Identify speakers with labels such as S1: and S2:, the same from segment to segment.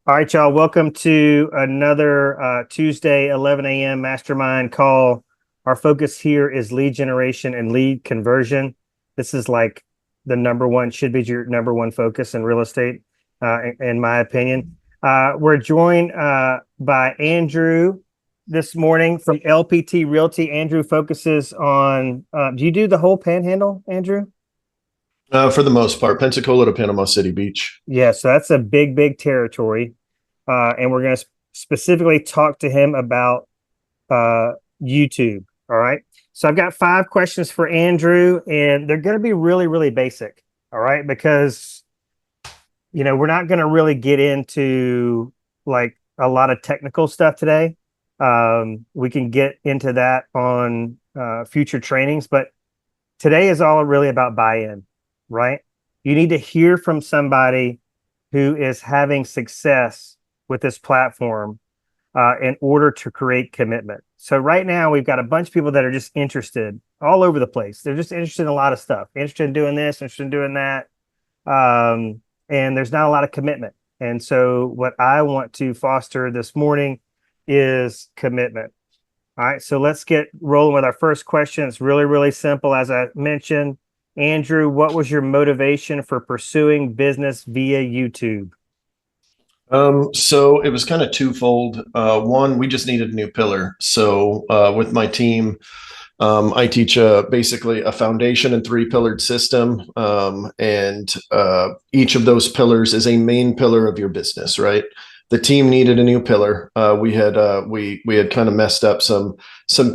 S1: All right, y'all. Welcome to another Tuesday 11 a.m. mastermind call. Our focus here is lead generation and lead conversion. This is like the number one, should be your number one focus in real estate, in my opinion. We're joined by Andrew this morning from LPT Realty. Andrew focuses on, do you do the whole Panhandle, Andrew?
S2: For the most part, Pensacola to Panama City Beach.
S1: Yeah, so that's a big territory. And we're going to specifically talk to him about YouTube. All right. So I've got 5 questions for Andrew, and they're going to be really basic. All right. Because, we're not going to really get into like a lot of technical stuff today. We can get into that on future trainings, but today is all really about buy-in, right? You need to hear from somebody who is having success with this platform in order to create commitment. So right now we've got a bunch of people that are just interested all over the place. They're just interested in a lot of stuff, interested in doing this, interested in doing that. And there's not a lot of commitment. And so what I want to foster this morning is commitment. All right, so let's get rolling with our first question. It's really simple. As I mentioned, Andrew, what was your motivation for pursuing business via YouTube?
S2: So it was kind of twofold. One, we just needed a new pillar. So with my team, I teach basically a foundation and 3-pillared system, and each of those pillars is a main pillar of your business, right? The team needed a new pillar. We had kind of messed up some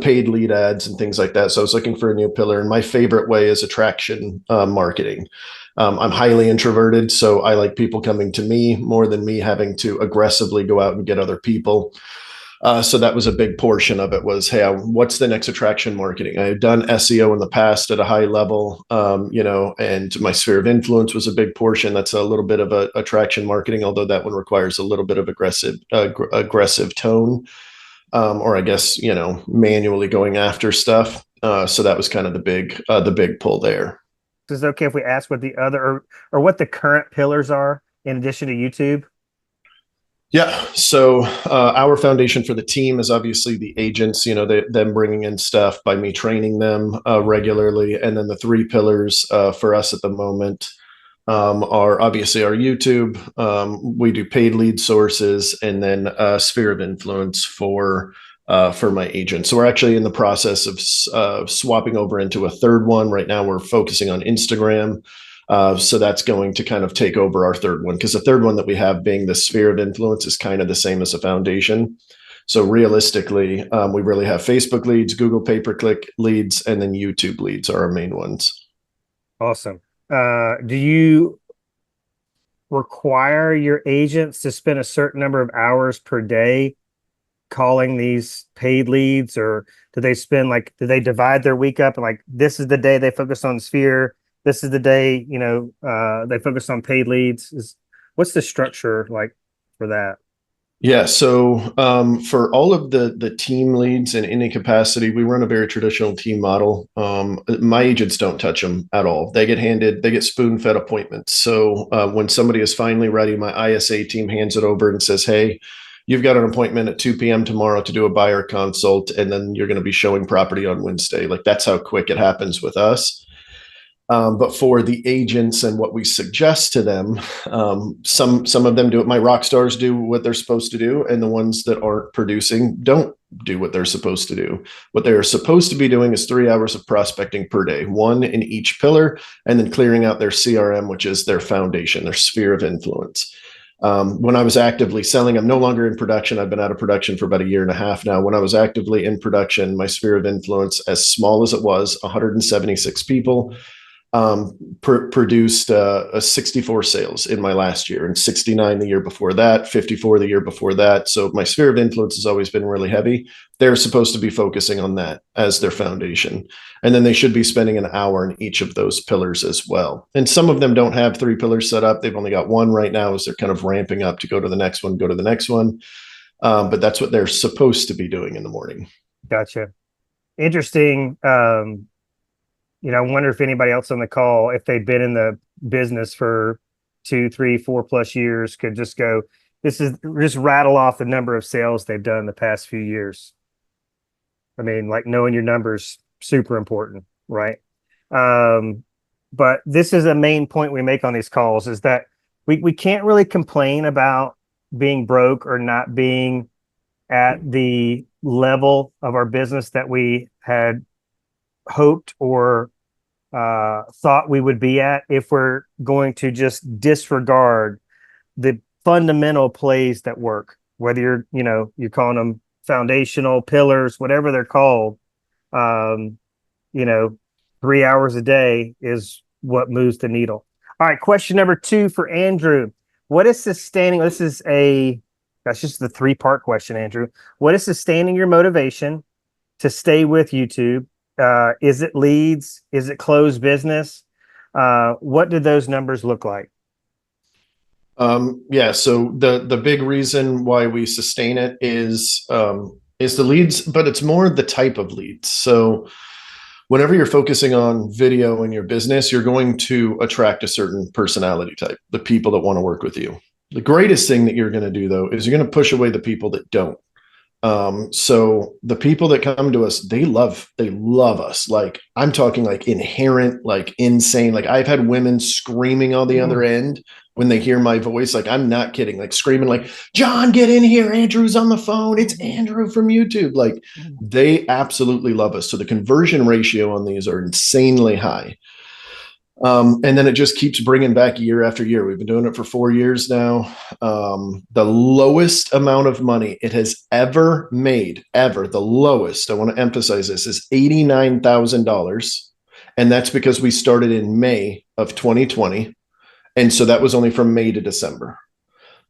S2: paid lead ads and things like that. So I was looking for a new pillar, and my favorite way is attraction marketing. I'm highly introverted, so I like people coming to me more than me having to aggressively go out and get other people. So that was a big portion of it was, hey, what's the next attraction marketing? I had done SEO in the past at a high level, and my sphere of influence was a big portion. That's a little bit of a attraction marketing, although that one requires a little bit of aggressive tone, or I guess, manually going after stuff. So that was kind of the big pull there.
S1: Is it okay if we ask what the other or what the current pillars are in addition to YouTube?
S2: Yeah. So our foundation for the team is obviously the agents, them bringing in stuff by me training them regularly. And then the 3 pillars for us at the moment are obviously our YouTube. We do paid lead sources, and then sphere of influence for my agents. So we're actually in the process of swapping over into a third one. Right now we're focusing on Instagram. So that's going to kind of take over our third one, because the third one that we have, being the sphere of influence, is kind of the same as a foundation. So realistically, we really have Facebook leads, Google pay-per-click leads, and then YouTube leads are our main ones.
S1: Awesome. Do you require your agents to spend a certain number of hours per day calling these paid leads, or do they divide their week up and like this is the day they focus on sphere, this is the day they focus on paid leads? What's the structure like for that?
S2: Yeah, so for all of the team leads in any capacity, we run a very traditional team model. My agents don't touch them at all. They get spoon-fed appointments. So when somebody is finally ready, my ISA team hands it over and says, hey, you've got an appointment at 2 p.m. tomorrow to do a buyer consult, and then you're going to be showing property on Wednesday. Like, that's how quick it happens with us. But for the agents and what we suggest to them, some of them do it. My rock stars do what they're supposed to do, and the ones that aren't producing don't do what they're supposed to do. What they're supposed to be doing is 3 hours of prospecting per day, 1 in each pillar, and then clearing out their CRM, which is their foundation, their sphere of influence. When I was actively selling, I'm no longer in production. I've been out of production for about a year and a half now. When I was actively in production, my sphere of influence, as small as it was, 176 people, produced 64 sales in my last year, and 69 the year before that, 54 the year before that. So my sphere of influence has always been really heavy. They're supposed to be focusing on that as their foundation. And then they should be spending an hour in each of those pillars as well. And some of them don't have 3 pillars set up. They've only got 1 right now, as they're kind of ramping up to go to the next one, But that's what they're supposed to be doing in the morning.
S1: Gotcha. Interesting. I wonder if anybody else on the call, if they've been in the business for 2, 3, 4+ years, could just go, this is just rattle off the number of sales they've done in the past few years. I mean, like knowing your numbers, super important, right? But this is a main point we make on these calls is that we can't really complain about being broke or not being at the level of our business that we had hoped or thought we would be at if we're going to just disregard the fundamental plays that work, whether you're calling them foundational pillars, whatever they're called. um, 3 hours a day is what moves the needle. All right, question number 2 for Andrew. What is sustaining? That's just the 3-part question, Andrew. What is sustaining your motivation to stay with YouTube? Is it leads? Is it closed business? What do those numbers look like?
S2: Yeah. So the big reason why we sustain it is the leads, but it's more the type of leads. So whenever you're focusing on video in your business, you're going to attract a certain personality type, the people that want to work with you. The greatest thing that you're going to do though, is you're going to push away the people that don't. So the people that come to us, they love us. Like I'm talking like inherent, like insane. Like I've had women screaming on the other end when they hear my voice. Like I'm not kidding, like screaming like, John, get in here. Andrew's on the phone. It's Andrew from YouTube. Like they absolutely love us. So the conversion ratio on these are insanely high. And then it just keeps bringing back year after year. We've been doing it for 4 years now. The lowest amount of money it has ever made, the lowest, I want to emphasize this, is $89,000. And that's because we started in May of 2020. And so that was only from May to December.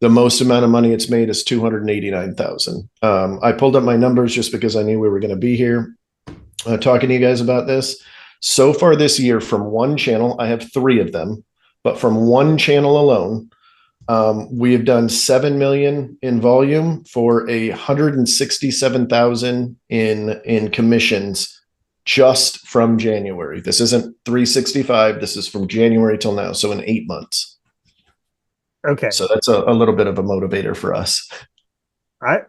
S2: The most amount of money it's made is $289,000. I pulled up my numbers just because I knew we were going to be here talking to you guys about this. So far this year, from one channel, I have 3 of them, but from one channel alone, we have done 7 million in volume for 167,000 in commissions just from January. This isn't 365. This is from January till now. So in 8 months.
S1: Okay.
S2: So that's a little bit of a motivator for us.
S1: I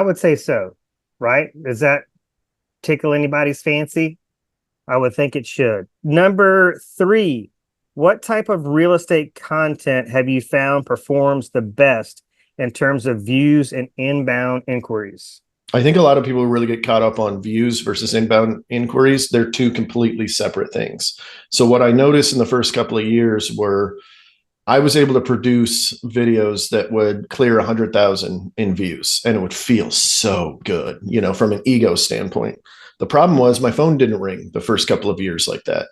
S1: would say so. Right? Does that tickle anybody's fancy? I would think it should. Number 3, what type of real estate content have you found performs the best in terms of views and inbound inquiries?
S2: I think a lot of people really get caught up on views versus inbound inquiries. They're 2 completely separate things. So what I noticed in the first couple of years were I was able to produce videos that would clear 100,000 in views, and it would feel so good, from an ego standpoint. The problem was my phone didn't ring the first couple of years like that.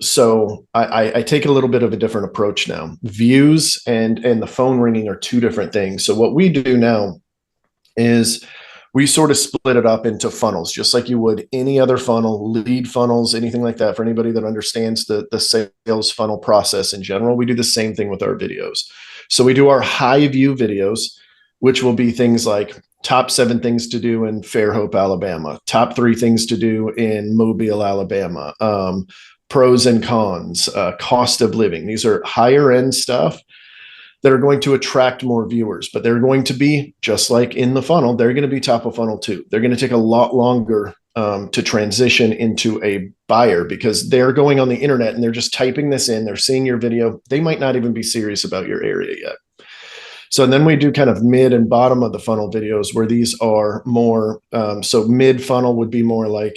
S2: So I take a little bit of a different approach now. Views and the phone ringing are 2 different things. So what we do now is we sort of split it up into funnels, just like you would any other funnel, lead funnels, anything like that. For anybody that understands the sales funnel process in general, we do the same thing with our videos. So we do our high view videos, which will be things like top 7 things to do in Fairhope, Alabama, top 3 things to do in Mobile, Alabama, pros and cons, cost of living. These are higher end stuff that are going to attract more viewers, but they're going to be just like in the funnel. They're going to be top of funnel too. They're going to take a lot longer to transition into a buyer because they're going on the internet and they're just typing this in. They're seeing your video. They might not even be serious about your area yet. So then we do kind of mid and bottom of the funnel videos where these are more, so mid funnel would be more like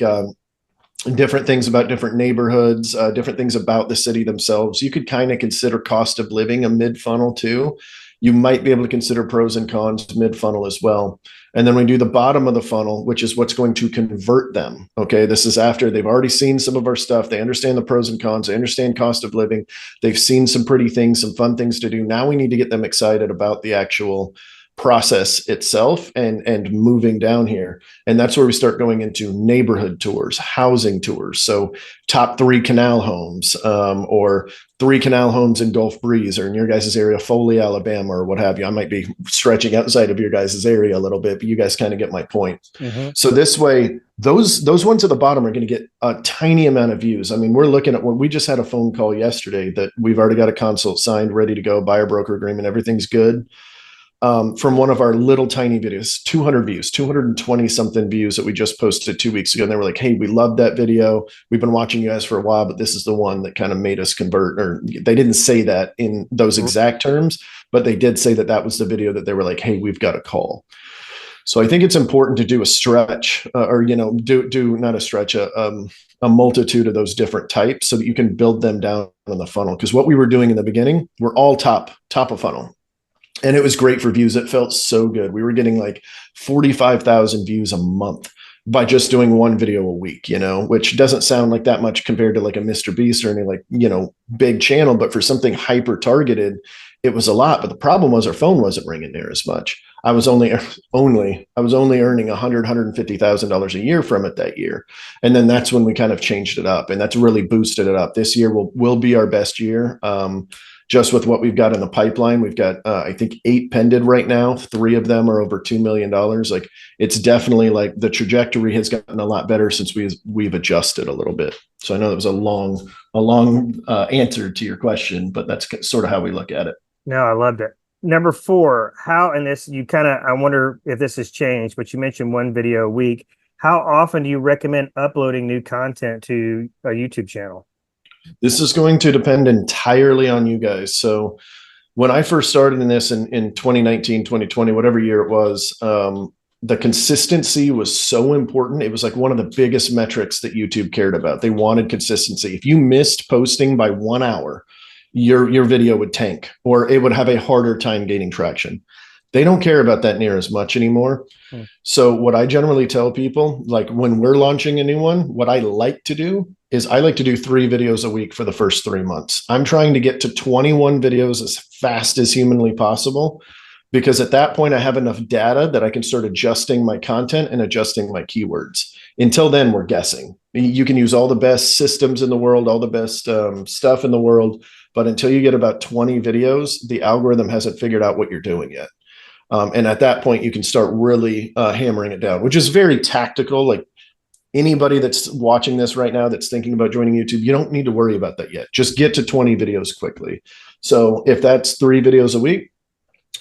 S2: different things about different neighborhoods, different things about the city themselves. You could kind of consider cost of living a mid funnel too. You might be able to consider pros and cons mid funnel as well. And then we do the bottom of the funnel, which is what's going to convert them. Okay. This is after they've already seen some of our stuff. They understand the pros and cons. They understand cost of living. They've seen some pretty things, some fun things to do. Now we need to get them excited about the actual process itself and moving down here. And that's where we start going into neighborhood tours, housing tours. So top 3 canal homes, or 3 canal homes in Gulf Breeze or in your guys' area, Foley, Alabama, or what have you. I might be stretching outside of your guys' area a little bit, but you guys kind of get my point. Mm-hmm. So this way, those ones at the bottom are going to get a tiny amount of views. I mean, we're looking at when we just had a phone call yesterday that we've already got a consult signed, ready to go, buyer broker agreement, everything's good. from one of our little tiny videos, 200 views, 220 something views that we just posted 2 weeks ago. And they were like, hey, we love that video. We've been watching you guys for a while, but this is the one that kind of made us convert. Or they didn't say that in those exact terms, but they did say that that was the video that they were like, hey, we've got a call. So I think it's important to do a stretch or, do not a stretch, a multitude of those different types so that you can build them down on the funnel. Because what we were doing in the beginning, we're all top of funnel. And it was great for views. It felt so good. We were getting like 45,000 views a month by just doing one video a week, which doesn't sound like that much compared to like a Mr. Beast or any big channel. But for something hyper targeted, it was a lot. But the problem was our phone wasn't ringing near as much. I was only earning $150,000 a year from it that year. And then that's when we kind of changed it up, and that's really boosted it up. This year will be our best year. Just with what we've got in the pipeline, we've got, I think 8 pended right now. 3 of them are over $2 million. Like, it's definitely like the trajectory has gotten a lot better since we've adjusted a little bit. So I know that was a long answer to your question, but that's sort of how we look at it.
S1: No, I loved it. Number 4, I wonder if this has changed, but you mentioned one video a week. How often do you recommend uploading new content to a YouTube channel?
S2: This is going to depend entirely on you guys. So when I first started in this in 2019, 2020, whatever year it was, the consistency was so important. It was like one of the biggest metrics that YouTube cared about. They wanted consistency. If you missed posting by 1 hour, your video would tank, or it would have a harder time gaining traction. They don't care about that near as much anymore. So what I generally tell people, like when we're launching a new one, what I like to do is I like to do 3 videos a week for the first 3 months. I'm trying to get to 21 videos as fast as humanly possible, because at that point I have enough data that I can start adjusting my content and adjusting my keywords. Until then, we're guessing. You can use all the best systems in the world, all the best stuff in the world, but until you get about 20 videos, the algorithm hasn't figured out what you're doing yet. And at that point, you can start really hammering it down, which is very tactical. Like, anybody that's watching this right now that's thinking about joining YouTube, you don't need to worry about that yet. Just get to 20 videos quickly. So if that's 3 videos a week,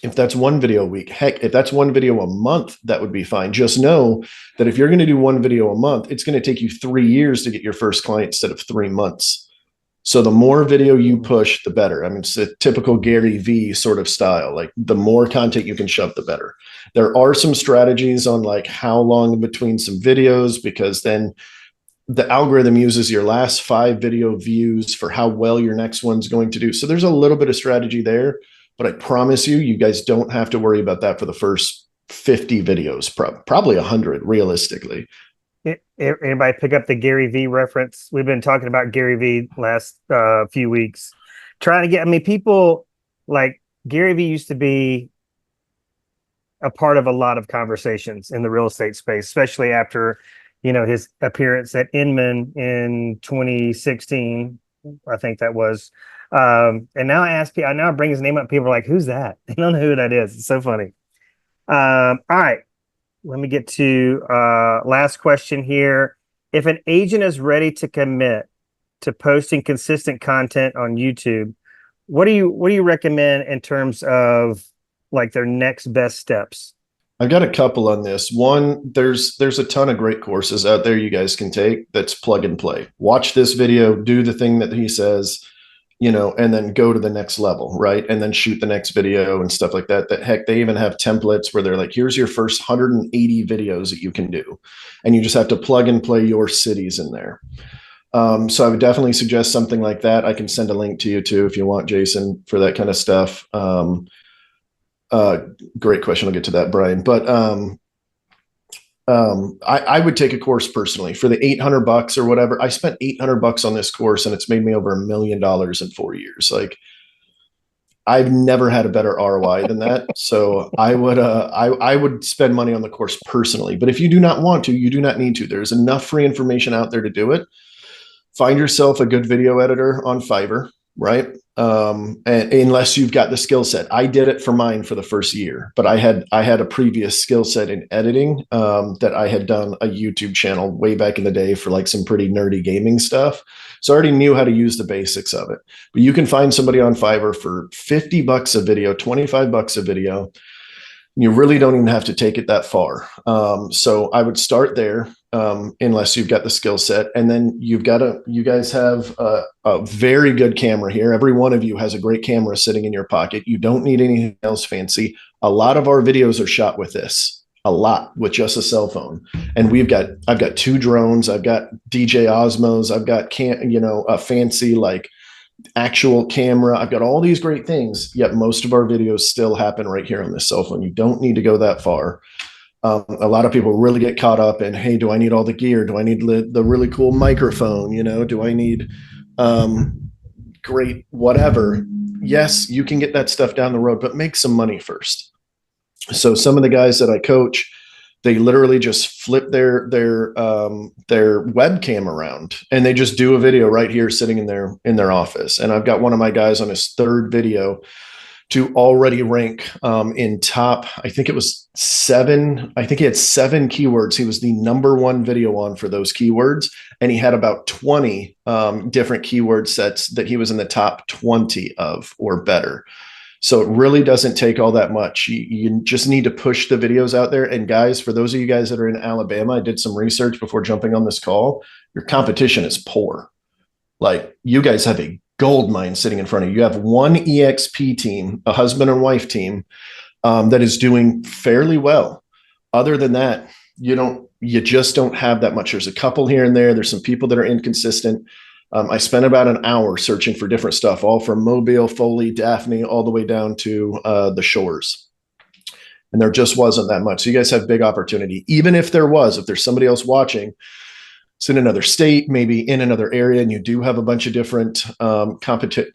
S2: if that's 1 video a week, heck, if that's 1 video a month, that would be fine. Just know that if you're going to do 1 video a month, it's going to take you 3 years to get your first client instead of 3 months. So the more video you push, the better. I mean, it's a typical Gary V sort of style. Like, the more content you can shove, the better. There are some strategies on like how long in between some videos, because then the algorithm uses your last 5 video views for how well your next one's going to do. So there's a little bit of strategy there, but I promise you guys don't have to worry about that for the first 50 videos, probably 100 realistically.
S1: Anybody pick up the Gary V reference? We've been talking about Gary V last few weeks, trying to get, people like Gary V used to be a part of a lot of conversations in the real estate space, especially after, his appearance at Inman in 2016, I think that was. And now I bring his name up. People are like, who's that? I don't know who that is. It's so funny. All right. Let me get to last question here. If an agent is ready to commit to posting consistent content on YouTube, what do you recommend in terms of like their next best steps?
S2: I've got a couple on this. One, there's a ton of great courses out there you guys can take that's plug and play. Watch this video, do the thing that he says, and then go to the next level, right? And then shoot the next video and stuff like that. Heck, they even have templates where they're like, here's your first 180 videos that you can do. And you just have to plug and play your cities in there. So I would definitely suggest something like that. I can send a link to you too, if you want, Jason, for that kind of stuff. Great question. I'll get to that, Brian. But I would take a course personally for the $800 or whatever. I spent $800 on this course and it's made me over $1 million in 4 years. Like, I've never had a better ROI than that. So I would spend money on the course personally, but if you do not want to, you do not need to. There's enough free information out there to do it. Find yourself a good video editor on Fiverr, right? And unless you've got the skill set. I did it for mine for the first year, but I had a previous skill set in editing that I had done a YouTube channel way back in the day for like some pretty nerdy gaming stuff. So I already knew how to use the basics of it. But you can find somebody on Fiverr for $50 a video, $25 a video. You really don't even have to take it that far. So I would start there, unless you've got the skill set. And then you guys have a very good camera here. Every one of you has a great camera sitting in your pocket. You don't need anything else fancy. A lot of our videos are shot with this, a lot with just a cell phone. And I've got 2 drones. I've got DJ Osmos. I've got, a fancy, like, actual camera. I've got all these great things, yet most of our videos still happen right here on this cell phone. You don't need to go that far. A lot of people really get caught up in, hey, do I need all the gear? Do I need the really cool microphone? Do I need great whatever? Yes, you can get that stuff down the road, but make some money first. So some of the guys that I coach, they literally just flip their webcam around and they just do a video right here sitting in their office. And I've got one of my guys on his 3rd video to already rank in top, I think it was 7. I think he had 7 keywords. He was the #1 video on for those keywords. And he had about 20 different keyword sets that he was in the top 20 of or better. So it really doesn't take all that much. You just need to push the videos out there. And guys, for those of you guys that are in Alabama, I did some research before jumping on this call. Your competition is poor. Like, you guys have a gold mine sitting in front of you. You have one EXP team, a husband and wife team, that is doing fairly well. Other than that, you just don't have that much. There's a couple here and there. There's some people that are inconsistent. I spent about an hour searching for different stuff, all from Mobile, Foley, Daphne, all the way down to the shores. And there just wasn't that much. So you guys have big opportunity. Even if there's somebody else watching, it's in another state, maybe in another area, and you do have a bunch of different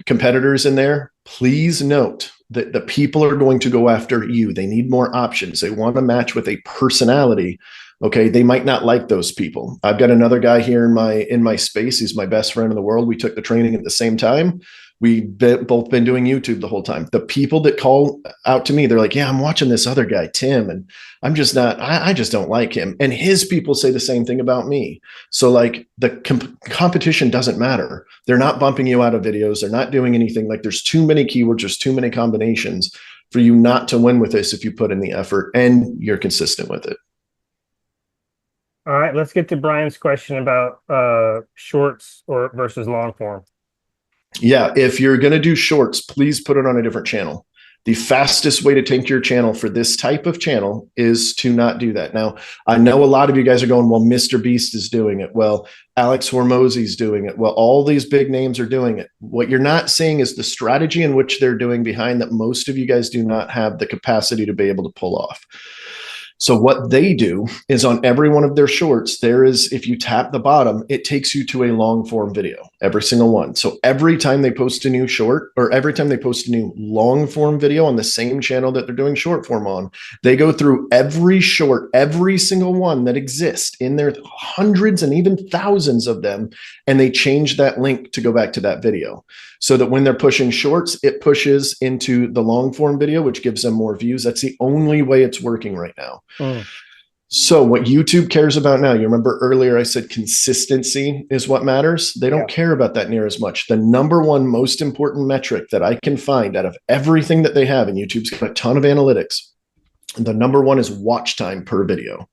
S2: competitors in there, please note that the people are going to go after you. They need more options. They want to match with a personality. Okay, they might not like those people. I've got another guy here in my space. He's my best friend in the world. We took the training at the same time. We've both been doing YouTube the whole time. The people that call out to me, they're like, yeah, I'm watching this other guy, Tim, and I'm just not, I just don't like him. And his people say the same thing about me. So, like, the competition doesn't matter. They're not bumping you out of videos. They're not doing anything. Like, there's too many keywords. There's too many combinations for you not to win with this if you put in the effort and you're consistent with it.
S1: All right, let's get to Brian's question about shorts versus long form.
S2: Yeah, if you're going to do shorts, please put it on a different channel. The fastest way to take your channel for this type of channel is to not do that. Now, I know a lot of you guys are going, well, Mr. Beast is doing it. Well, Alex Hormozy's doing it. Well, all these big names are doing it. What you're not seeing is the strategy in which they're doing behind that most of you guys do not have the capacity to be able to pull off. So what they do is on every one of their shorts, if you tap the bottom, it takes you to a long form video, every single one. So every time they post a new short, or every time they post a new long form video on the same channel that they're doing short form on, they go through every short, every single one that exists in their hundreds and even thousands of them. And they change that link to go back to that video, so that when they're pushing shorts, it pushes into the long form video, which gives them more views. That's the only way it's working right now. So what YouTube cares about now, you remember earlier I said consistency is what matters. They don't care about that near as much. The #1 most important metric that I can find out of everything that they have, and YouTube's got a ton of analytics, the #1 is watch time per video.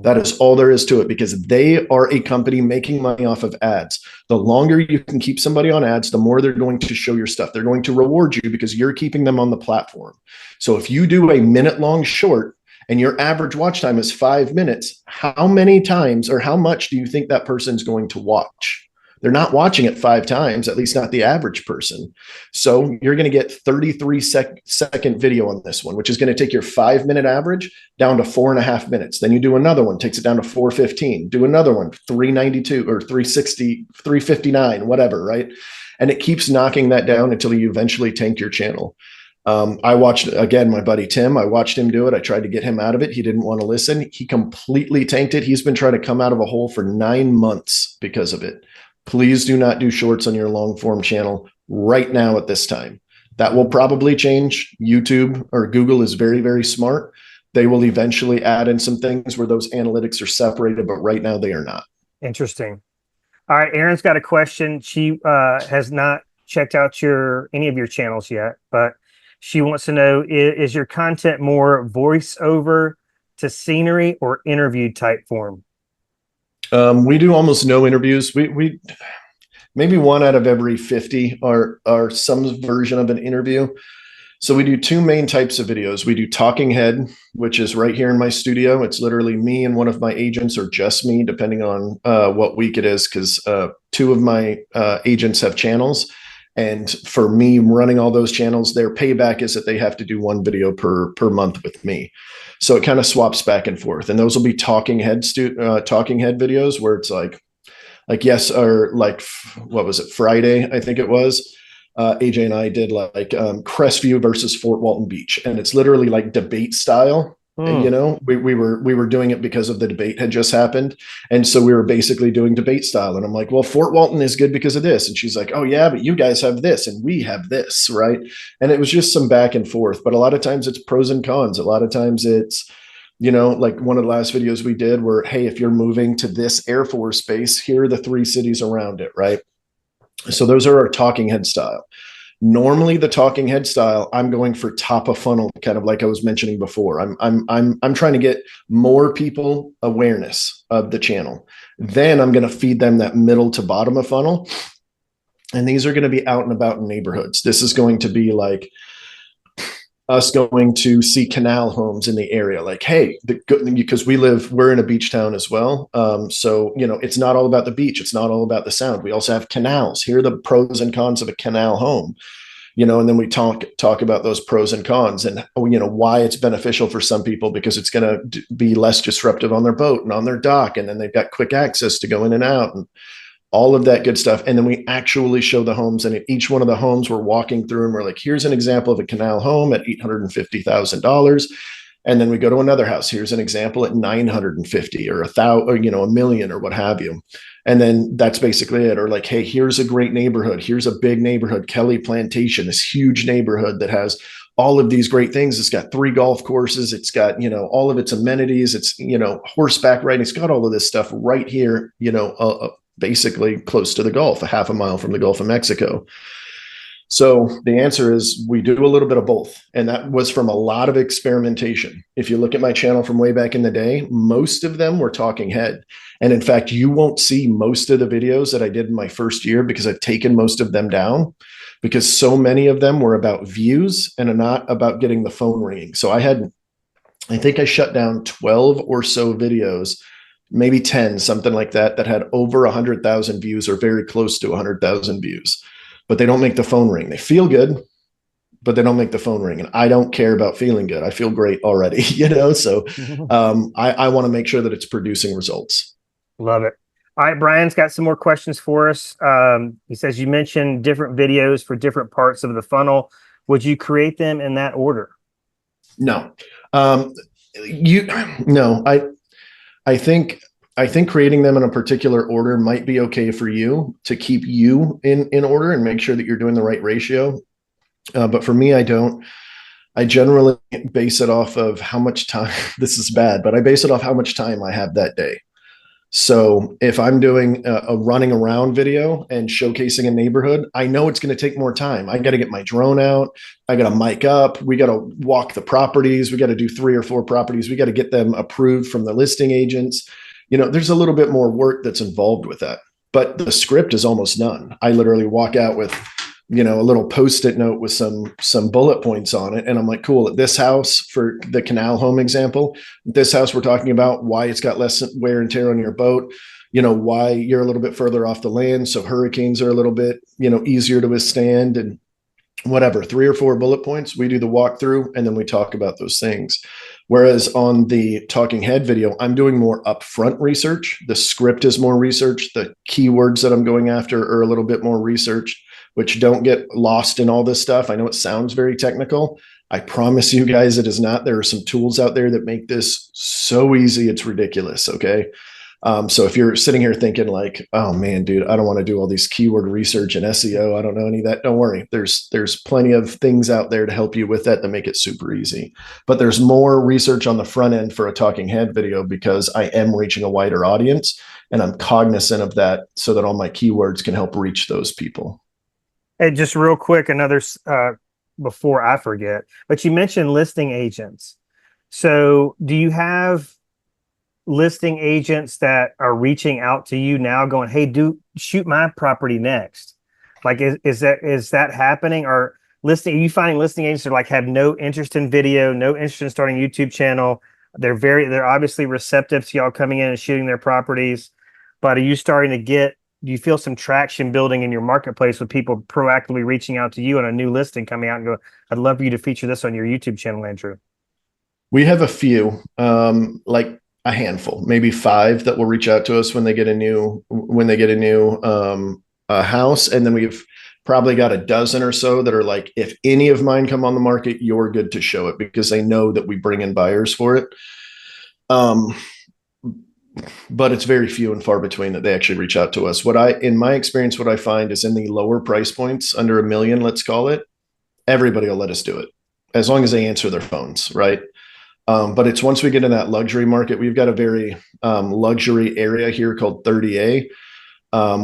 S2: That is all there is to it, because they are a company making money off of ads. The longer you can keep somebody on ads, the more they're going to show your stuff. They're going to reward you because you're keeping them on the platform. So if you do a minute-long short and your average watch time is 5 minutes, how many times or how much do you think that person's going to watch? They're not watching it 5 times, at least not the average person. So you're going to get 33-second video on this one, which is going to take your 5-minute average down to 4.5 minutes. Then you do another one, takes it down to 4:15. Do another one, 392 or 360, 359, whatever, right? And it keeps knocking that down until you eventually tank your channel. I watched, again, my buddy Tim, I watched him do it. I tried to get him out of it. He didn't want to listen. He completely tanked it. He's been trying to come out of a hole for 9 months because of it. Please do not do shorts on your long form channel right now at this time. That will probably change. YouTube or Google is very, very smart. They will eventually add in some things where those analytics are separated, but right now they are not.
S1: Interesting. All right, Erin's got a question. She has not checked out any of your channels yet, but She wants to know, is your content more voiceover to scenery or interview type form?
S2: We do almost no interviews. We maybe one out of every 50 are some version of an interview. So we do two main types of videos. We do talking head, which is right here in my studio. It's literally me and one of my agents, or just me, depending on what week it is, because two of my agents have channels. And for me running all those channels, their payback is that they have to do one video per month with me. So it kind of swaps back and forth. And those will be talking head videos where it's like yes, or like, what was it, Friday, I think it was. AJ and I did like Crestview versus Fort Walton Beach, and it's literally like debate style. You know, we were doing it because of the debate had just happened, and so we were basically doing debate style. And I'm like, well, Fort Walton is good because of this, and she's like, oh yeah, but you guys have this, and we have this, right? And it was just some back and forth. But a lot of times it's pros and cons. A lot of times it's, you know, like one of the last videos we did where, hey, if you're moving to this Air Force base, here are the 3 cities around it, right? So those are our talking head style. Normally the talking head style, I'm going for top of funnel, kind of like I was mentioning before. I'm trying to get more people awareness of the channel. Then I'm going to feed them that middle to bottom of funnel. And these are going to be out and about in neighborhoods. This is going to be like us going to see canal homes in the area, like, hey, because we're in a beach town as well. So, you know, it's not all about the beach. It's not all about the sound. We also have canals. Here are the pros and cons of a canal home, you know, and then we talk about those pros and cons and, you know, why it's beneficial for some people because it's going to be less disruptive on their boat and on their dock. And then they've got quick access to go in and out and all of that good stuff. And then we actually show the homes, and at each one of the homes we're walking through and we're like, here's an example of a canal home at $850,000. And then we go to another house. Here's an example at 950 or 1,000, or, you know, 1,000,000 or what have you. And then that's basically it. Or like, hey, here's a great neighborhood. Here's a big neighborhood, Kelly Plantation, this huge neighborhood that has all of these great things. It's got 3 golf courses. It's got, you know, all of its amenities. It's, you know, horseback riding. It's got all of this stuff right here, you know, basically close to the Gulf, a half a mile from the Gulf of Mexico. So the answer is we do a little bit of both. And that was from a lot of experimentation. If you look at my channel from way back in the day, most of them were talking head. And in fact, you won't see most of the videos that I did in my first year because I've taken most of them down because so many of them were about views and not about getting the phone ringing. So I think I shut down 12 or so videos, maybe 10, something like that, that had over 100,000 views or very close to 100,000 views, but they don't make the phone ring. They feel good, but they don't make the phone ring. And I don't care about feeling good. I feel great already, you know? So I want to make sure that it's producing results.
S1: Love it. All right, Brian's got some more questions for us. He says, you mentioned different videos for different parts of the funnel. Would you create them in that order?
S2: No. I think creating them in a particular order might be okay for you to keep you in order and make sure that you're doing the right ratio. But for me, I don't. I generally base it off of how much time, this is bad, but I base it off how much time I have that day. So if I'm doing a running around video and showcasing a neighborhood, I know it's going to take more time. I got to get my drone out. I got to mic up. We got to walk the properties. We got to do 3 or 4 properties. We got to get them approved from the listing agents. You know, there's a little bit more work that's involved with that, but the script is almost none. I literally walk out with, you know, a little Post-it note with some bullet points on it. And I'm like, cool, at this house, for the canal home example, this house we're talking about why it's got less wear and tear on your boat, you know, why you're a little bit further off the land. So hurricanes are a little bit, you know, easier to withstand and whatever, 3 or 4 bullet points. We do the walkthrough and then we talk about those things. Whereas on the talking head video, I'm doing more upfront research. The script is more research. The keywords that I'm going after are a little bit more research, which don't get lost in all this stuff. I know it sounds very technical. I promise you guys it is not. There are some tools out there that make this so easy, it's ridiculous, okay? So if you're sitting here thinking like, oh man, dude, I don't want to do all these keyword research and SEO, I don't know any of that, don't worry. There's plenty of things out there to help you with that make it super easy. But there's more research on the front end for a talking head video because I am reaching a wider audience and I'm cognizant of that so that all my keywords can help reach those people.
S1: Hey, just real quick, another before I forget, but you mentioned listing agents. So do you have listing agents that are reaching out to you now going, hey, do shoot my property next? Like, is that happening? Or listing, are you finding listing agents that like have no interest in video, no interest in starting a YouTube channel? They're obviously receptive to y'all coming in and shooting their properties, but are you starting to do you feel some traction building in your marketplace with people proactively reaching out to you on a new listing coming out and go, I'd love for you to feature this on your YouTube channel, Andrew?
S2: We have a few, like a handful, maybe 5 that will reach out to us when they get a new house, and then we've probably got a dozen or so that are like, if any of mine come on the market, you're good to show it, because they know that we bring in buyers for it. But it's very few and far between that they actually reach out to us. In my experience, what I find is in the lower price points, under $1 million, let's call it, everybody will let us do it as long as they answer their phones, right? But it's once we get in that luxury market, we've got a very luxury area here called 30A,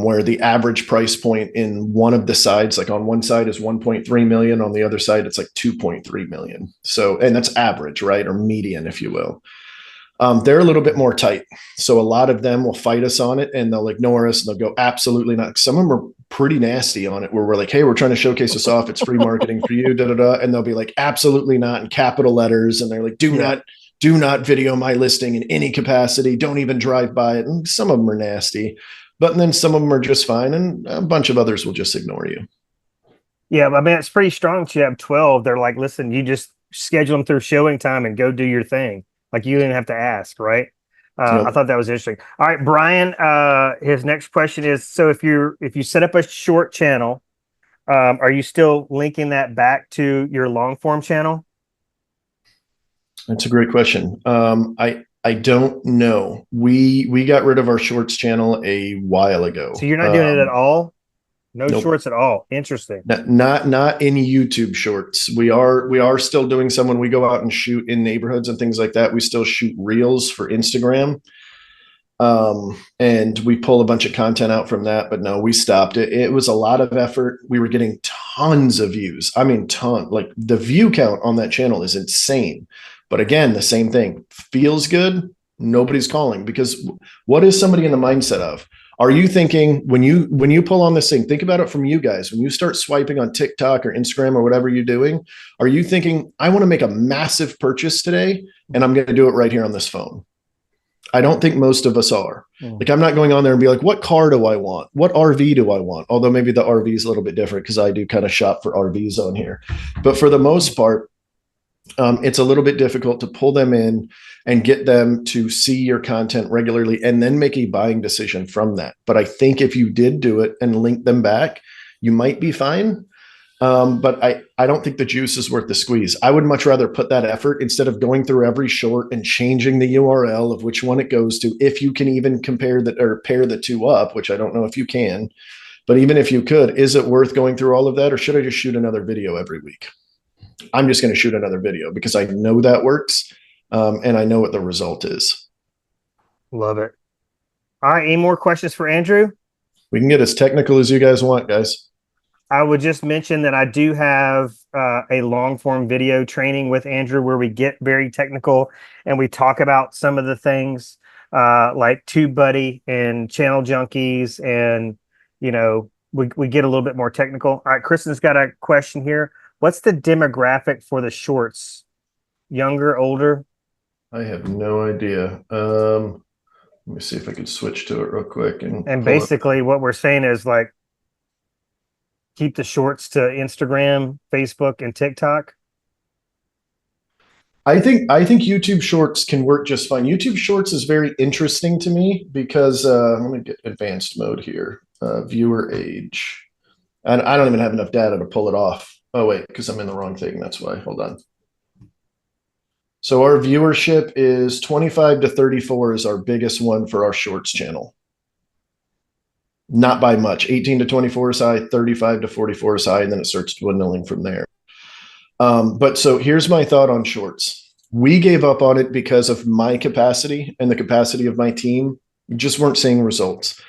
S2: where the average price point in one of the sides, like on one side is 1.3 million, on the other side it's like 2.3 million. So, and that's average, right? Or median, if you will. They're a little bit more tight. So a lot of them will fight us on it and they'll ignore us and they'll go, absolutely not. Some of them are pretty nasty on it, where we're like, hey, we're trying to showcase this off. It's free marketing for you, da, da, da. And they'll be like, absolutely not, in capital letters. And they're like, do not video my listing in any capacity. Don't even drive by it. And some of them are nasty, but then some of them are just fine. And a bunch of others will just ignore you.
S1: Yeah, I mean, it's pretty strong that you have 12. They're like, listen, you just schedule them through showing time and go do your thing. Like, you didn't have to ask, right?
S2: Nope.
S1: I thought that was interesting. All right, Brian, his next question is, so if you set up a short channel, are you still linking that back to your long form channel?
S2: That's a great question. I don't know. We got rid of our shorts channel a while ago.
S1: So you're not doing it at all? No
S2: Nope.
S1: shorts at all. Interesting.
S2: Not in YouTube shorts. We are still doing some when we go out and shoot in neighborhoods and things like that. We still shoot reels for Instagram. And we pull a bunch of content out from that, but no, we stopped it. It was a lot of effort. We were getting tons of views. I mean, like the view count on that channel is insane. But again, the same thing, feels good. Nobody's calling, because what is somebody in the mindset of? Are you thinking when you pull on this thing, think about it from you guys, when you start swiping on TikTok or Instagram or whatever you're doing, are you thinking, I want to make a massive purchase today and I'm going to do it right here on this phone? I don't think most of us are. Like, I'm not going on there and be like, what car do I want? What RV do I want? Although maybe the RV is a little bit different because I do kind of shop for RVs on here. But for the most part, it's a little bit difficult to pull them in and get them to see your content regularly and then make a buying decision from that. But I think if you did do it and link them back, you might be fine. But I don't think the juice is worth the squeeze. I would much rather put that effort, instead of going through every short and changing the URL of which one it goes to, if you can even compare that or pair the two up, which I don't know if you can. But even if you could, is it worth going through all of that, or should I just shoot another video every week? I'm just going to shoot another video because I know that works. And I know what the result is.
S1: Love it. All right. Any more questions for Andrew?
S2: We can get as technical as you guys want, guys.
S1: I would just mention that I do have a long form video training with Andrew where we get very technical and we talk about some of the things like TubeBuddy and Channel Junkies, and we get a little bit more technical. All right, Kristen's got a question here. What's the demographic for the shorts? Younger, older?
S2: I have no idea. Let me see if I can switch to it real quick.
S1: And basically what we're saying is, like, keep the shorts to Instagram, Facebook, and TikTok.
S2: I think YouTube Shorts can work just fine. YouTube Shorts is very interesting to me because let me get advanced mode here. Viewer age. And I don't even have enough data to pull it off. Oh, wait, because I'm in the wrong thing. That's why. Hold on. So our viewership is 25 to 34 is our biggest one for our shorts channel. Not by much. 18 to 24 is high, 35 to 44 is high, and then it starts dwindling from there. But so here's my thought on shorts. We gave up on it because of my capacity and the capacity of my team. We just weren't seeing results.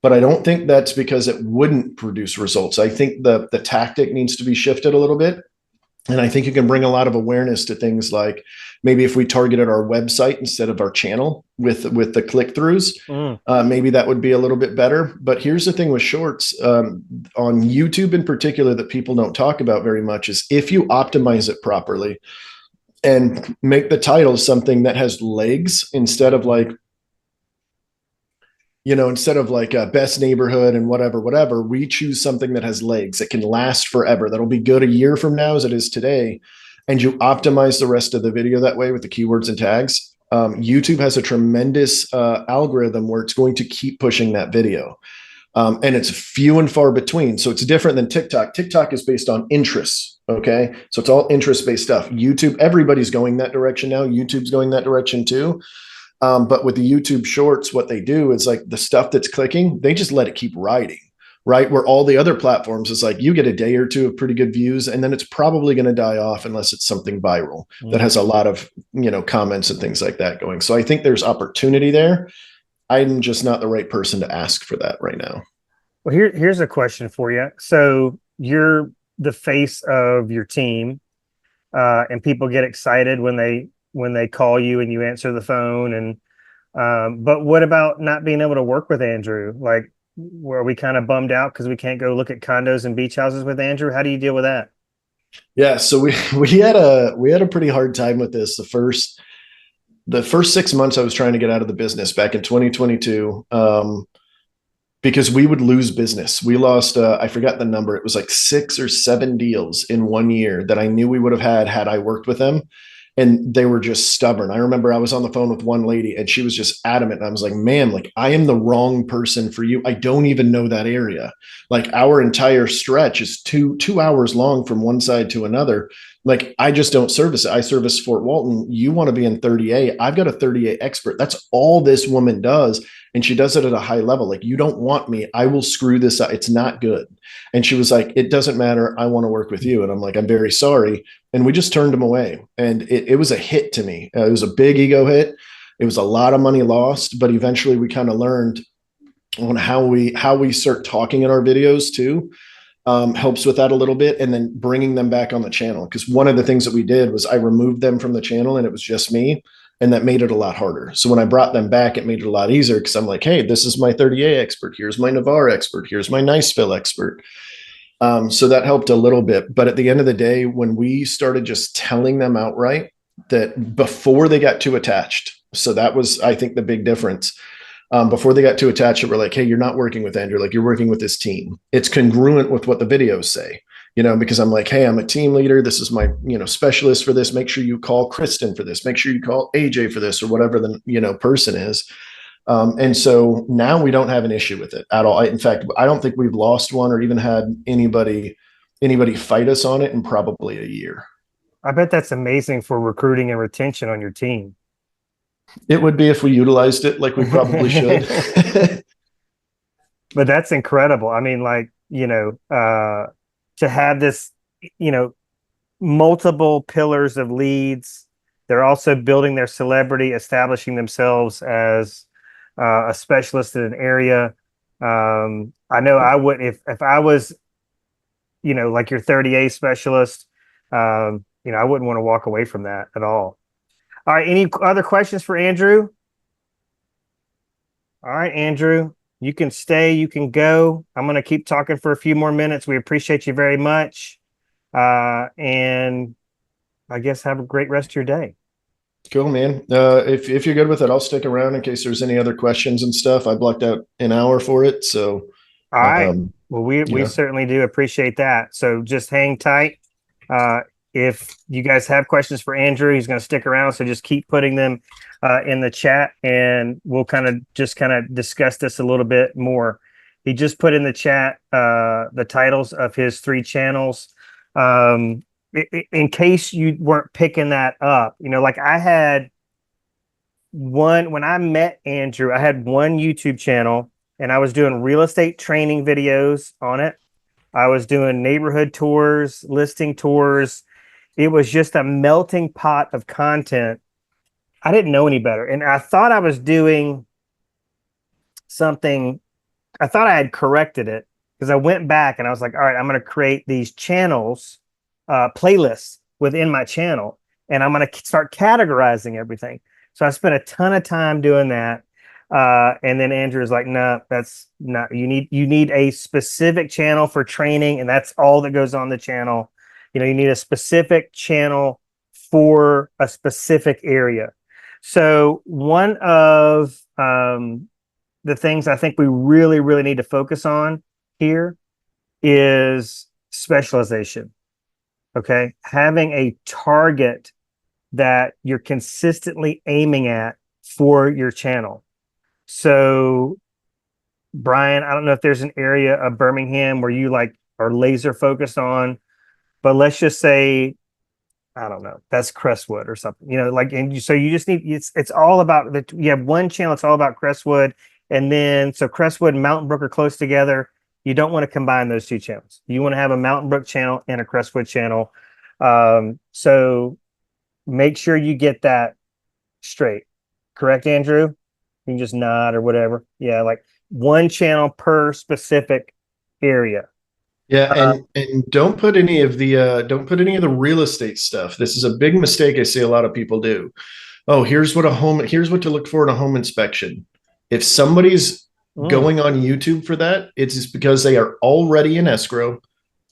S2: But I don't think that's because it wouldn't produce results. I think the tactic needs to be shifted a little bit. And I think you can bring a lot of awareness to things like maybe if we targeted our website instead of our channel with the click throughs, maybe that would be a little bit better. But here's the thing with shorts on YouTube in particular that people don't talk about very much is if you optimize it properly and make the title something that has legs instead of like, instead of like a best neighborhood and whatever, we choose something that has legs that can last forever. That'll be good a year from now as it is today. And you optimize the rest of the video that way with the keywords and tags. YouTube has a tremendous algorithm where it's going to keep pushing that video. And it's few and far between. So it's different than TikTok. TikTok is based on interests. Okay. So it's all interest based stuff. YouTube, everybody's going that direction now. YouTube's going that direction too. But with the YouTube shorts, what they do is like the stuff that's clicking, they just let it keep riding, right? Where all the other platforms is like you get a day or two of pretty good views, and then it's probably going to die off unless it's something viral that has a lot of, comments and things like that going. So I think there's opportunity there. I'm just not the right person to ask for that right now.
S1: Well, here's a question for you. So you're the face of your team, and people get excited when they call you and you answer the phone. And but what about not being able to work with Andrew? Like, were we kind of bummed out because we can't go look at condos and beach houses with Andrew? How do you deal with that?
S2: Yeah, so we had a pretty hard time with this. The first 6 months I was trying to get out of the business back in 2022. Because we would lose business. We lost, I forgot the number. It was like 6 or 7 deals in 1 year that I knew we would have had I worked with them. And they were just stubborn. I remember I was on the phone with one lady and she was just adamant. And I was like, ma'am, like I am the wrong person for you. I don't even know that area. Like our entire stretch is two hours long from one side to another. Like I just don't service it. I service Fort Walton. You want to be in 30A. I've got a 30A expert. That's all this woman does. And she does it at a high level. Like, you don't want me. I will screw this up. It's not good. And she was like, it doesn't matter. I want to work with you. And I'm like, I'm very sorry. And we just turned him away. And it was a hit to me. It was a big ego hit. It was a lot of money lost, but eventually we kind of learned on how we start talking in our videos too. Helps with that a little bit, and then bringing them back on the channel. Because one of the things that we did was I removed them from the channel and it was just me. And that made it a lot harder. So when I brought them back, it made it a lot easier because I'm like, hey, this is my 30A expert. Here's my Navarre expert. Here's my Niceville expert. So that helped a little bit. But at the end of the day, when we started just telling them outright that before they got too attached, so that was, I think, the big difference. Before they got too attached, we're like, hey, you're not working with Andrew. Like, you're working with this team. It's congruent with what the videos say. Because I'm like, hey, I'm a team leader. This is my, specialist for this. Make sure you call Kristen for this. Make sure you call AJ for this, or whatever the, person is. And so now we don't have an issue with it at all. In fact, I don't think we've lost one or even had anybody fight us on it in probably a year.
S1: I bet that's amazing for recruiting and retention on your team.
S2: It would be if we utilized it like we probably should.
S1: But that's incredible. I mean, like, to have this, multiple pillars of leads. They're also building their celebrity, establishing themselves as a specialist in an area. I know I would, if I was, like your 30A specialist, I wouldn't want to walk away from that at all. All right. Any other questions for Andrew? All right, Andrew. You can stay, you can go. I'm going to keep talking for a few more minutes. We appreciate you very much. And I guess have a great rest of your day.
S2: Cool, man. If you're good with it, I'll stick around in case there's any other questions and stuff. I blocked out an hour for it. So,
S1: all right. Well, we certainly do appreciate that. So just hang tight. If you guys have questions for Andrew, he's going to stick around. So just keep putting them in the chat, and we'll kind of discuss this a little bit more. He just put in the chat the titles of his 3 channels. In case you weren't picking that up, like I had one, when I met Andrew, I had one YouTube channel and I was doing real estate training videos on it. I was doing neighborhood tours, listing tours. It was just a melting pot of content. I didn't know any better. And I thought I was doing something. I thought I had corrected it because I went back and I was like, all right, I'm going to create these channels playlists within my channel, and I'm going to start categorizing everything. So I spent a ton of time doing that. And then Andrew was like, no, that's not, you need a specific channel for training, and that's all that goes on the channel. You know, you need a specific channel for a specific area. So one of the things I think we really, really need to focus on here is specialization. Okay. Having a target that you're consistently aiming at for your channel. So, Brian, I don't know if there's an area of Birmingham where you like are laser focused on, but let's just say, I don't know, that's Crestwood or something, you know, like, and so you just need, it's all about that. You have one channel, it's all about Crestwood. And then, so Crestwood and Mountain Brook are close together. You don't want to combine those two channels. You want to have a Mountain Brook channel and a Crestwood channel. So make sure you get that straight. Correct, Andrew? You can just nod or whatever. Yeah, like one channel per specific area.
S2: Yeah, and don't put any of the real estate stuff. This is a big mistake I see a lot of people do. Oh, here's what to look for in a home inspection. If somebody's going on YouTube for that, it's just because they are already in escrow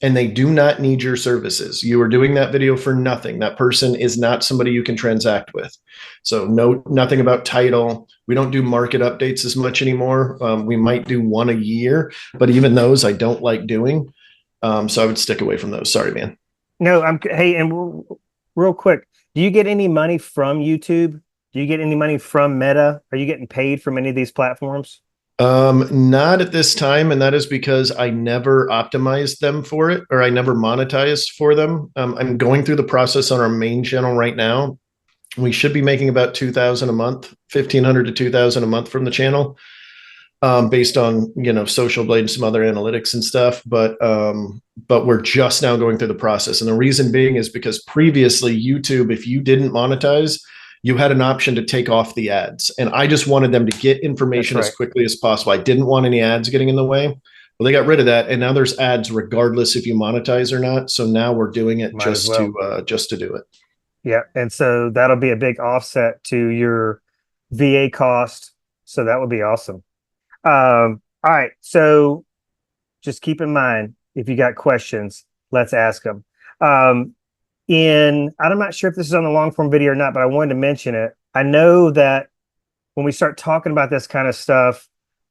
S2: and they do not need your services. You are doing that video for nothing. That person is not somebody you can transact with. So nothing about title. We don't do market updates as much anymore. We might do one a year, but even those I don't like doing. So I would stick away from those. Sorry, man.
S1: No, hey, and real quick, do you get any money from YouTube? Do you get any money from Meta? Are you getting paid from any of these platforms?
S2: Not at this time, and that is because I never optimized them for it, or I never monetized for them. I'm going through the process on our main channel right now. We should be making about 2,000 a month, 1,500 to 2,000 a month from the channel, based on Social Blade and some other analytics and stuff. But we're just now going through the process, and the reason being is because previously YouTube, if you didn't monetize, you had an option to take off the ads. And I just wanted them to get information as quickly as possible. I didn't want any ads getting in the way. Well, they got rid of that. And now there's ads regardless if you monetize or not. So now we're doing it just to do it.
S1: Yeah. And so that'll be a big offset to your VA cost. So that would be awesome. All right. So just keep in mind, if you got questions, let's ask them. I'm not sure if this is on the long form video or not, but I wanted to mention it. I know that when we start talking about this kind of stuff,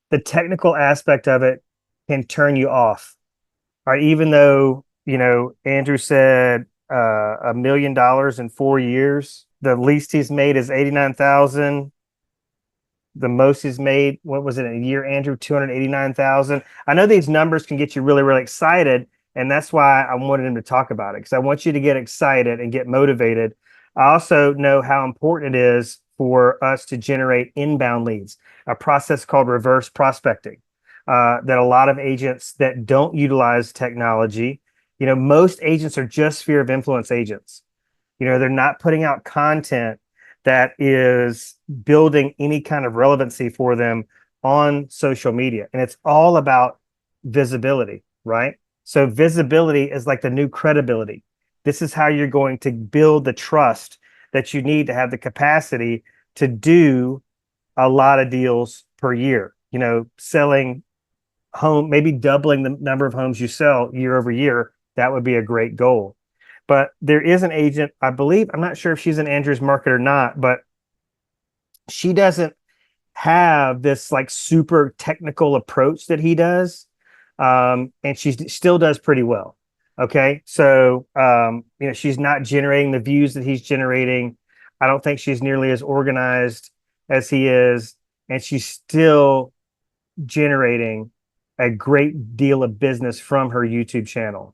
S1: the technical aspect of it can turn you off. All right, even though, Andrew said $1 million in 4 years, the least he's made is 89,000. The most he's made, what was it, in a year, Andrew? 289,000. I know these numbers can get you really, really excited. And that's why I wanted him to talk about it, because I want you to get excited and get motivated. I also know how important it is for us to generate inbound leads, a process called reverse prospecting, that a lot of agents that don't utilize technology, most agents are just sphere of influence agents. They're not putting out content that is building any kind of relevancy for them on social media. And it's all about visibility, right? So visibility is like the new credibility. This is how you're going to build the trust that you need to have the capacity to do a lot of deals per year, selling home, maybe doubling the number of homes you sell year over year. That would be a great goal. But there is an agent, I believe, I'm not sure if she's in Andrew's market or not, but she doesn't have this like super technical approach that he does. And she still does pretty well. Okay. So, she's not generating the views that he's generating. I don't think she's nearly as organized as he is. And she's still generating a great deal of business from her YouTube channel.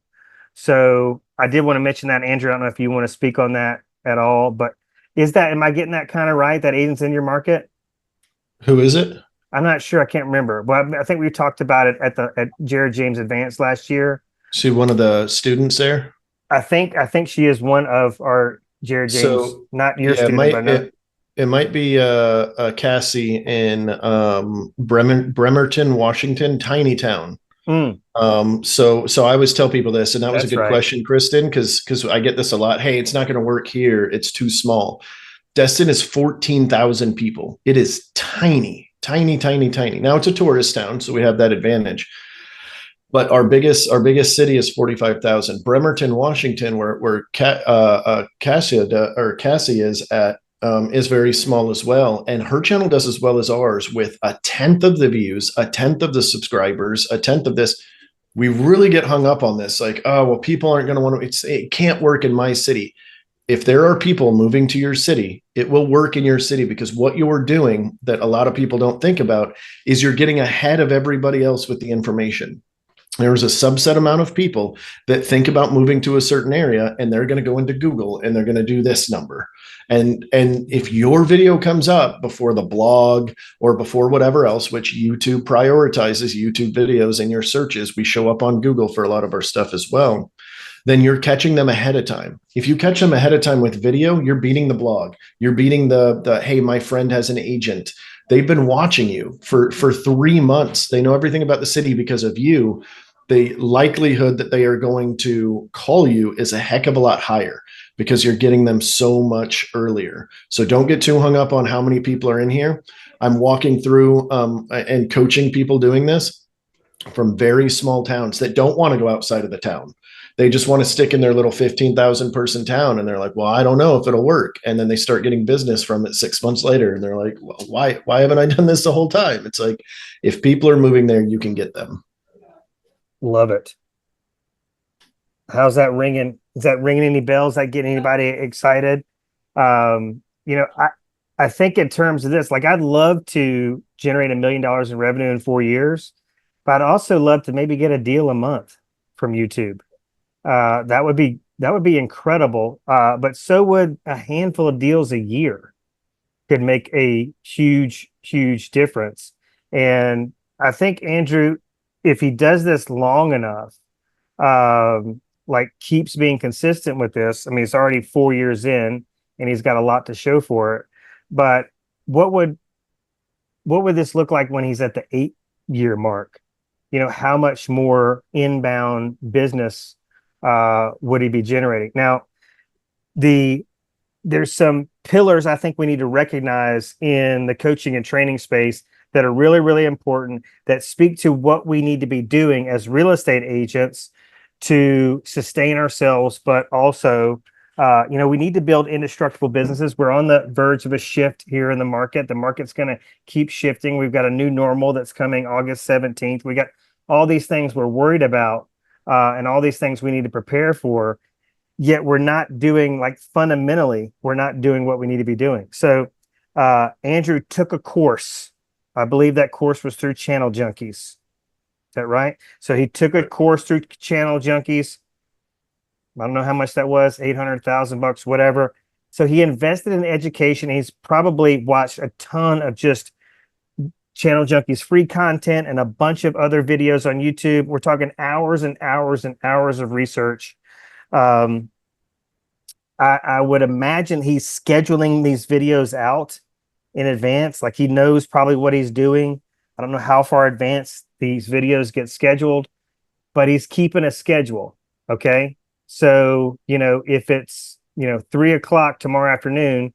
S1: So I did want to mention that, Andrew. I don't know if you want to speak on that at all, but am I getting that kind of right? That agent's in your market?
S2: Who is it?
S1: I'm not sure. I can't remember. Well, I think we talked about it at Jared James Advanced last year.
S2: See one of the students there?
S1: I think she is one of our Jared James, not your student, but no.
S2: It might be Cassie in Bremerton, Washington, tiny town.
S1: Mm,
S2: So I always tell people this, and that was a
S1: that's
S2: good
S1: right.
S2: question, Kristen, because I get this a lot. Hey, it's not going to work here. It's too small. Destin is 14,000 people. It is tiny, tiny, tiny, tiny. Now it's a tourist town, so we have that advantage. But our biggest city is 45,000. Bremerton, Washington, where Cassie is very small as well. And her channel does as well as ours with a tenth of the views, a tenth of the subscribers, a tenth of this. We really get hung up on this, like, oh well, people aren't going to want to. It can't work in my city. If there are people moving to your city, it will work in your city, because what you're doing that a lot of people don't think about is you're getting ahead of everybody else with the information. There's a subset amount of people that think about moving to a certain area, and they're going to go into Google and they're going to do this number. And if your video comes up before the blog or before whatever else, which YouTube prioritizes YouTube videos in your searches, we show up on Google for a lot of our stuff as well, then you're catching them ahead of time. If you catch them ahead of time with video, you're beating the blog. You're beating the hey, my friend has an agent. They've been watching you for 3 months. They know everything about the city because of you. The likelihood that they are going to call you is a heck of a lot higher because you're getting them so much earlier. So don't get too hung up on how many people are in here. I'm walking through and coaching people doing this from very small towns that don't want to go outside of the town. They just want to stick in their little 15,000 person town. And they're like, well, I don't know if it'll work. And then they start getting business from it 6 months later. And they're like, well, why haven't I done this the whole time? It's like, if people are moving there, you can get them.
S1: Love it. How's that ringing? Is that ringing any bells? Is that getting anybody excited? You know, I think in terms of this, like I'd love to generate $1 million in revenue in 4 years, but I'd also love to maybe get a deal a month from YouTube. That would be incredible. But so would a handful of deals a year could make a huge, huge difference. And I think Andrew, if he does this long enough, like keeps being consistent with this. I mean, it's already 4 years in and he's got a lot to show for it. But what would this look like when he's at the 8 year mark? You know, how much more inbound business would he be generating? Now, there's some pillars I think we need to recognize in the coaching and training space that are really, really important, that speak to what we need to be doing as real estate agents to sustain ourselves, but also, we need to build indestructible businesses. We're on the verge of a shift here in the market. The market's going to keep shifting. We've got a new normal that's coming August 17th. We got all these things we're worried about, and all these things we need to prepare for. Yet we're not doing, like, fundamentally, we're not doing what we need to be doing. So Andrew took a course. I believe that course was through Channel Junkies. Is that right? So he took a course through Channel Junkies. I don't know how much that was, 800,000 bucks, whatever. So he invested in education. He's probably watched a ton of just Channel Junkies free content and a bunch of other videos on YouTube. We're talking hours and hours and hours of research. I would imagine he's scheduling these videos out in advance. Like he knows probably what he's doing. I don't know how far advanced these videos get scheduled, but he's keeping a schedule. Okay. So, if it's, 3 o'clock tomorrow afternoon,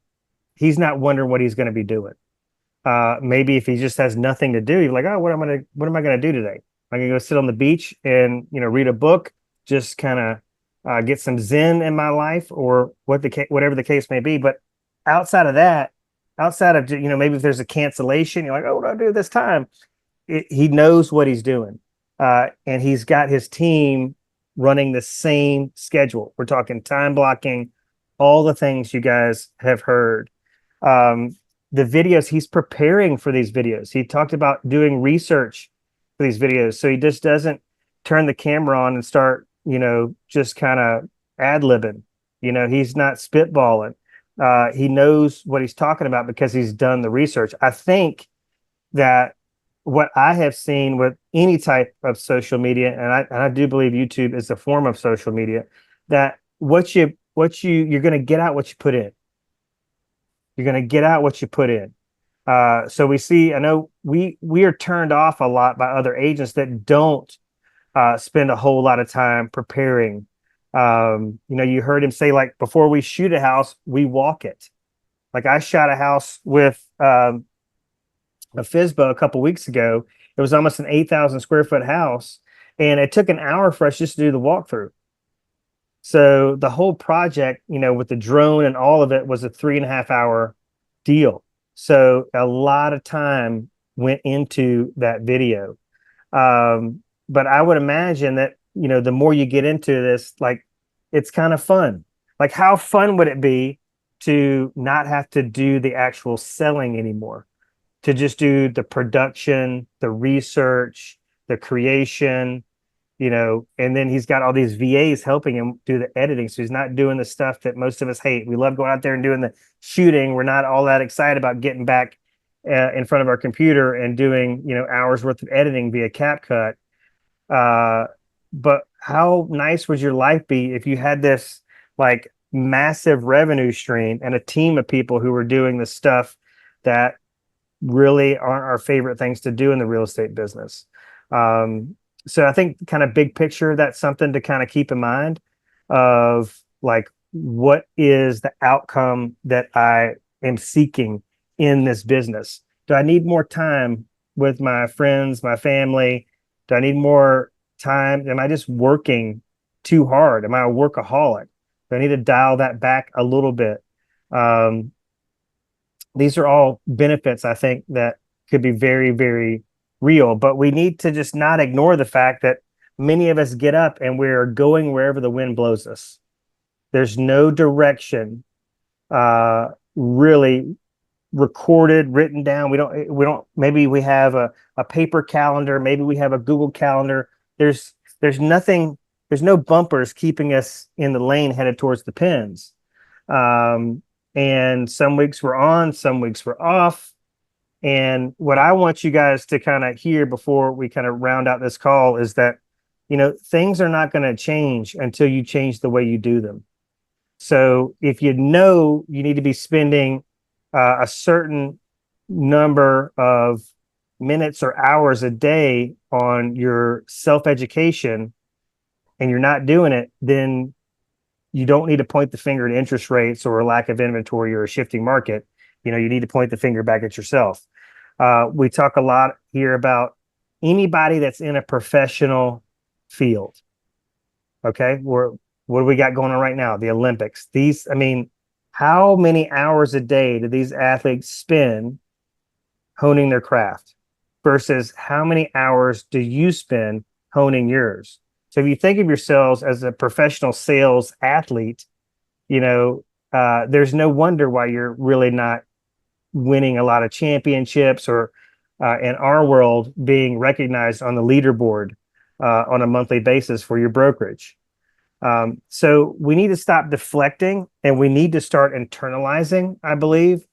S1: he's not wondering what he's going to be doing. Maybe if he just has nothing to do, you're like, oh, what am I going to do today? I'm going to go sit on the beach and, read a book, just kind of get some Zen in my life, or whatever the case may be. But outside of that, maybe if there's a cancellation, you're like, oh, what do I do this time? He knows what he's doing. And he's got his team running the same schedule. We're talking time blocking, all the things you guys have heard. The videos, he's preparing for these videos. He talked about doing research for these videos. So he just doesn't turn the camera on and start, just kind of ad-libbing. He's not spitballing. He knows what he's talking about because he's done the research. I think that what I have seen with any type of social media, and I do believe YouTube is a form of social media, that you're going to get out what you put in. You're going to get out what you put in. So we see, I know we are turned off a lot by other agents that don't spend a whole lot of time preparing. You heard him say, like, before we shoot a house, we walk it. Like, I shot a house with a FISBO a couple weeks ago. It was almost an 8,000 square foot house, and it took an hour for us just to do the walkthrough. So the whole project, with the drone and all of it, was a 3.5 hour deal. So a lot of time went into that video. But I would imagine that, the more you get into this, like, it's kind of fun. Like, how fun would it be to not have to do the actual selling anymore, to just do the production, the research, the creation, and then he's got all these VAs helping him do the editing. So he's not doing the stuff that most of us hate. We love going out there and doing the shooting. We're not all that excited about getting back in front of our computer and doing, hours worth of editing via CapCut. But how nice would your life be if you had this, like, massive revenue stream and a team of people who were doing the stuff that really aren't our favorite things to do in the real estate business? So I think, kind of big picture, that's something to kind of keep in mind of, like, what is the outcome that I am seeking in this business? Do I need more time with my friends, my family? Do I need more time? Am I just working too hard? Am I a workaholic? Do I need to dial that back a little bit? These are all benefits, I think, that could be very, very real, but we need to just not ignore the fact that many of us get up and we're going wherever the wind blows us. There's no direction really recorded, written down. We don't, maybe we have a paper calendar, maybe we have a Google calendar. There's nothing, there's no bumpers keeping us in the lane headed towards the pins. And some weeks we're on, some weeks we're off. And what I want you guys to kind of hear before we kind of round out this call is that, things are not going to change until you change the way you do them. So if you need to be spending a certain number of minutes or hours a day on your self-education and you're not doing it, then you don't need to point the finger at interest rates or a lack of inventory or a shifting market. You need to point the finger back at yourself. We talk a lot here about anybody that's in a professional field. Okay. What do we got going on right now? The Olympics. How many hours a day do these athletes spend honing their craft versus how many hours do you spend honing yours? So if you think of yourselves as a professional sales athlete, there's no wonder why you're really not winning a lot of championships or in our world being recognized on the leaderboard on a monthly basis for your brokerage. So we need to stop deflecting and we need to start internalizing, I believe,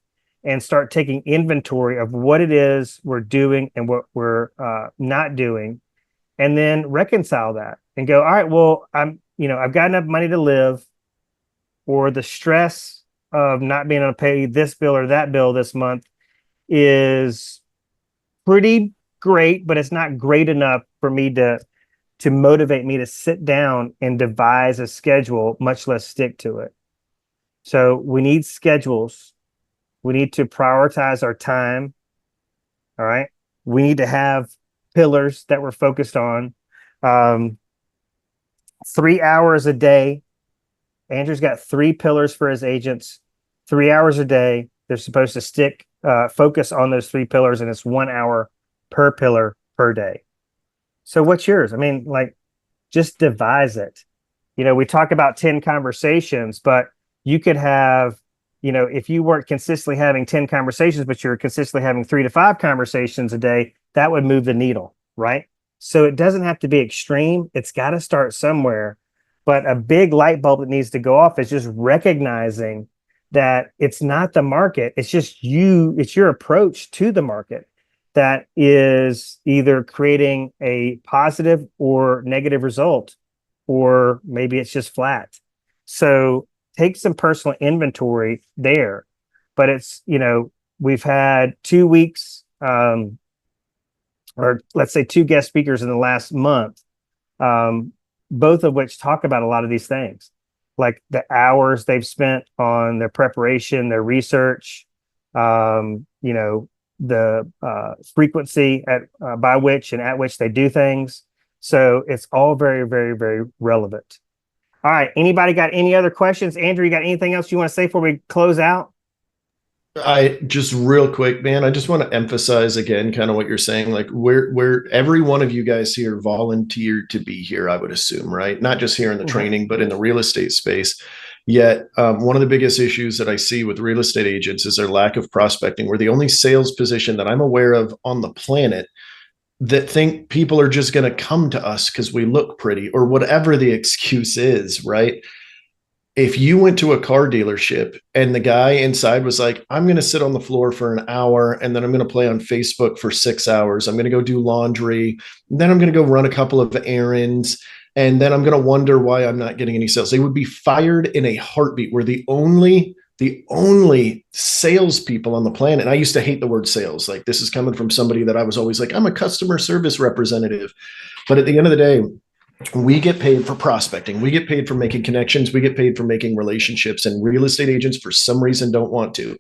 S1: and start taking inventory of what it is we're doing and what we're not doing, and then reconcile that and go, all right, well, I've got enough money to live, or the stress of not being able to pay this bill or that bill this month is pretty great, but it's not great enough for me to motivate me to sit down and devise a schedule, much less stick to it. So we need schedules. We need to prioritize our time. All right. We need to have pillars that we're focused on. 3 hours a day. Andrew's got 3 pillars for his agents. 3 hours a day. They're supposed to focus on those 3 pillars, and it's 1 hour per pillar per day. So what's yours? Just devise it. We talk about 10 conversations, but you could have, if you weren't consistently having 10 conversations, but you're consistently having 3 to 5 conversations a day, that would move the needle, right? So it doesn't have to be extreme. It's got to start somewhere. But a big light bulb that needs to go off is just recognizing that it's not the market. It's just you. It's your approach to the market that is either creating a positive or negative result, or maybe it's just flat. So take some personal inventory there. But it's, we've had 2 weeks, or let's say 2 guest speakers in the last month both of which talk about a lot of these things, like the hours they've spent on their preparation, their research, the frequency by which and at which they do things. So it's all very, very, very relevant. All right. Anybody got any other questions? Andrew, you got anything else you want to say before we close out?
S2: I just real quick, man, I just want to emphasize again kind of what you're saying. Like we're every one of you guys here volunteered to be here, I would assume, right? Not just here in the training, but in the real estate space. Yet one of the biggest issues that I see with real estate agents is their lack of prospecting. We're the only sales position that I'm aware of on the planet that think people are just going to come to us because we look pretty or whatever the excuse is, right? If you went to a car dealership and the guy inside was like, I'm going to sit on the floor for an hour and then I'm going to play on Facebook for 6 hours. I'm going to go do laundry. Then I'm going to go run a couple of errands. And then I'm going to wonder why I'm not getting any sales. They would be fired in a heartbeat. We're the only salespeople on the planet. And I used to hate the word sales. Like this is coming from somebody that I was always like, I'm a customer service representative. But at the end of the day, we get paid for prospecting. We get paid for making connections. We get paid for making relationships. And real estate agents, for some reason, don't want to.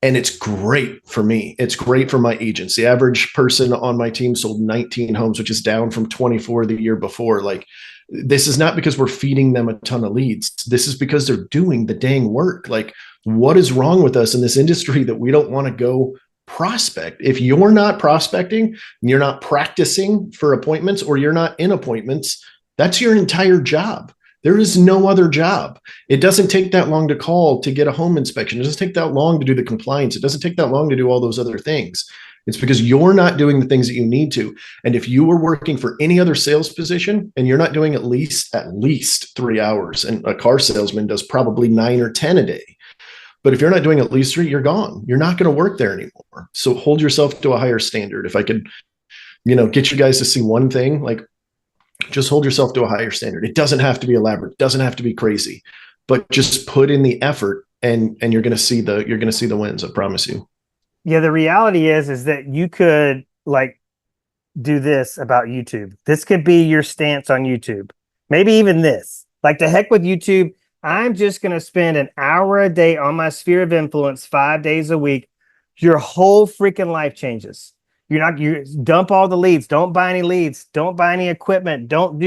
S2: And it's great for me. It's great for my agents. The average person on my team sold 19 homes, which is down from 24 the year before. Like, this is not because we're feeding them a ton of leads. This is because they're doing the dang work. Like, what is wrong with us in this industry that we don't want to go prospect? If you're not prospecting, you're not practicing for appointments, or you're not in appointments, that's your entire job. There is no other job. It doesn't take that long to call to get a home inspection. It doesn't take that long to do the compliance. It doesn't take that long to do all those other things. It's because you're not doing the things that you need to. And if you were working for any other sales position and you're not doing at least 3 hours, and a car salesman does probably 9 or 10 a day. But if you're not doing at least 3, you're gone. You're not going to work there anymore. So hold yourself to a higher standard. If I could, get you guys to see one thing, like, just hold yourself to a higher standard. It doesn't have to be elaborate. It doesn't have to be crazy, but just put in the effort, and you're going to see the wins. I promise you.
S1: Yeah. The reality is that you could do this about YouTube. This could be your stance on YouTube. Maybe even this, like, the heck with YouTube. I'm just going to spend an hour a day on my sphere of influence 5 days a week. Your whole freaking life changes. You dump all the leads. Don't buy any leads. Don't buy any equipment. Don't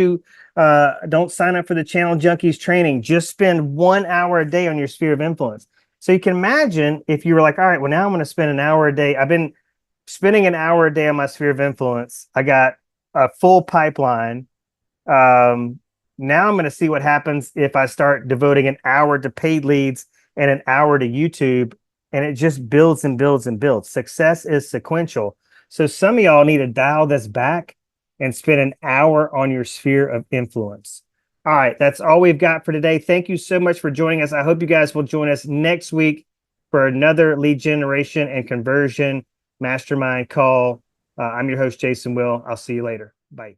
S1: sign up for the Channel Junkies training. Just spend 1 hour a day on your sphere of influence. So you can imagine if you were like, all right, well, now I'm going to spend an hour a day. I've been spending an hour a day on my sphere of influence. I got a full pipeline. Now I'm going to see what happens if I start devoting an hour to paid leads and an hour to YouTube, and it just builds and builds and builds. Success is sequential. So some of y'all need to dial this back and spend an hour on your sphere of influence. All right, that's all we've got for today. Thank you so much for joining us. I hope you guys will join us next week for another lead generation and conversion mastermind call. I'm your host, Jason Will. I'll see you later. Bye.